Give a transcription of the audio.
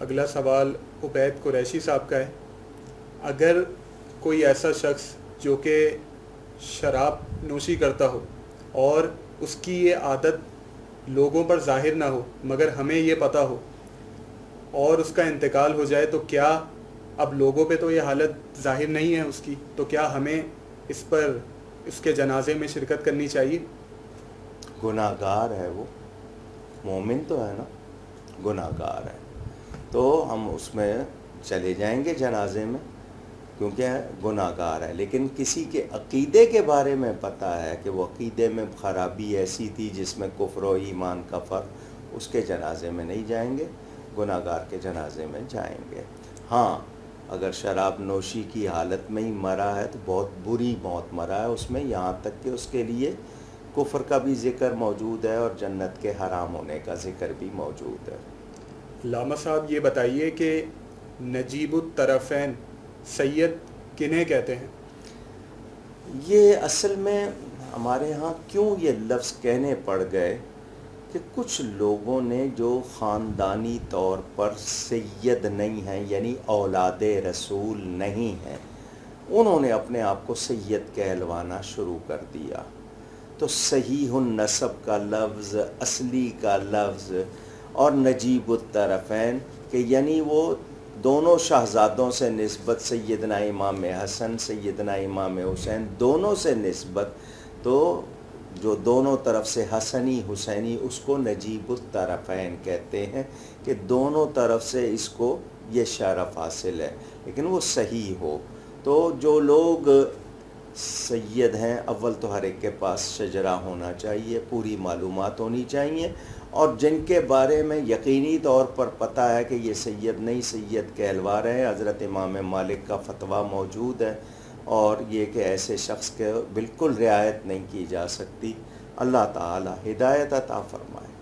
اگلا سوال عبید قریشی صاحب کا ہے. اگر کوئی ایسا شخص جو کہ شراب نوشی کرتا ہو اور اس کی یہ عادت لوگوں پر ظاہر نہ ہو مگر ہمیں یہ پتہ ہو اور اس کا انتقال ہو جائے، تو کیا اب لوگوں پہ تو یہ حالت ظاہر نہیں ہے اس کی، تو کیا ہمیں اس پر اس کے جنازے میں شرکت کرنی چاہیے؟ گناہ گار ہے وہ، مومن تو ہے نا، گناہ گار ہے، تو ہم اس میں چلے جائیں گے جنازے میں، کیونکہ گناہ گار ہے. لیکن کسی کے عقیدے کے بارے میں پتہ ہے کہ وہ عقیدے میں خرابی ایسی تھی جس میں کفر و ایمان کا فرق، اس کے جنازے میں نہیں جائیں گے، گناہ گار کے جنازے میں جائیں گے. ہاں، اگر شراب نوشی کی حالت میں ہی مرا ہے تو بہت بری موت مرا ہے اس میں، یہاں تک کہ اس کے لیے کفر کا بھی ذکر موجود ہے اور جنت کے حرام ہونے کا ذکر بھی موجود ہے. علامہ صاحب یہ بتائیے کہ نجیب الطرفین سید کنہیں کہتے ہیں؟ یہ اصل میں ہمارے ہاں کیوں یہ لفظ کہنے پڑ گئے کہ کچھ لوگوں نے جو خاندانی طور پر سید نہیں ہیں، یعنی اولاد رسول نہیں ہیں، انہوں نے اپنے آپ کو سید کہلوانا شروع کر دیا. تو صحیح النسب کا لفظ، اصلی کا لفظ، اور نجیب الطرفین کہ یعنی وہ دونوں شہزادوں سے نسبت، سیدنا امام حسن سیدنا امام حسین دونوں سے نسبت، تو جو دونوں طرف سے حسنی حسینی اس کو نجیب الطرفین کہتے ہیں کہ دونوں طرف سے اس کو یہ شرف حاصل ہے، لیکن وہ صحیح ہو. تو جو لوگ سید ہیں، اول تو ہر ایک کے پاس شجرہ ہونا چاہیے، پوری معلومات ہونی چاہیے، اور جن کے بارے میں یقینی طور پر پتہ ہے کہ یہ سید نہیں سید کہلوا رہے ہیں، حضرت امام مالک کا فتویٰ موجود ہے، اور یہ کہ ایسے شخص کے بالکل رعایت نہیں کی جا سکتی. اللہ تعالی ہدایت عطا فرمائے.